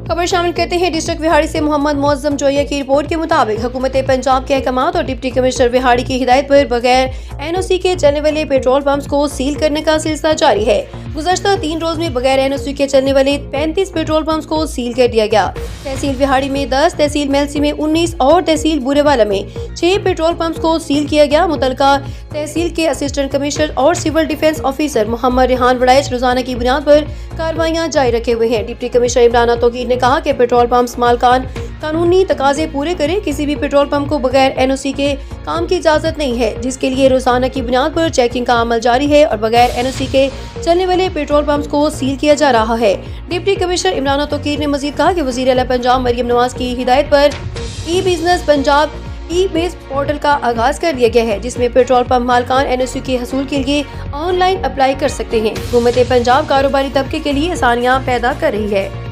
खबर शामिल करते हैं डिस्ट्रिक्ट वहड़ी से मोहम्मद मुअज्जम जोया की रिपोर्ट के मुताबिक हुकूमत पंजाब के अहकामात और डिप्टी कमिश्नर वहड़ी की हिदायत पर बगैर एनओसी के चलने वाले पेट्रोल पंप्स को सील करने का सिलसिला जारी है। गुज़श्ता 3 रोज में बगैर एनओसी के चलने वाले 35 पेट्रोल पंप्स को सील कर दिया गया। तहसील वहड़ी में 10, तहसील मेलसी में 19 और तहसील बुरेवाला में 6 पेट्रोल पंप्स को सील किया गया। मुतलका तहसील के असिस्टेंट कमिश्नर और civil defence officer Mohammad Rehan Waraich रोजाना की बुनियाद पर कार्रवाइयां जारी रखे हुए हैं। डिप्टी कमिश्नर तो ने कहा कि पेट्रोल पंप्स मालकान कानूनी तकाजे पूरे करें। किसी भी पेट्रोल पंप को बगैर एनओसी के काम की इजाजत नहीं है, जिसके लिए रोजाना की बुनियाद पर चेकिंग का अमल जारी है और बगैर एनओसी के चलने वाले पेट्रोल पंप्स को सील किया जा रहा है। डिप्टी कमिश्नर ने मजीद कहा कि वज़ीर आला पंजाब मरियम नवाज की हिदायत पर e business Punjab e base portal का आगाज कर दिया गया है, जिसमें पेट्रोल पंप मालकान एनओसी के हसूल के लिए ऑनलाइन अप्लाई कर सकते हैं। हुकूमत पंजाब कारोबारी तबके के लिए आसानियां पैदा कर रही है।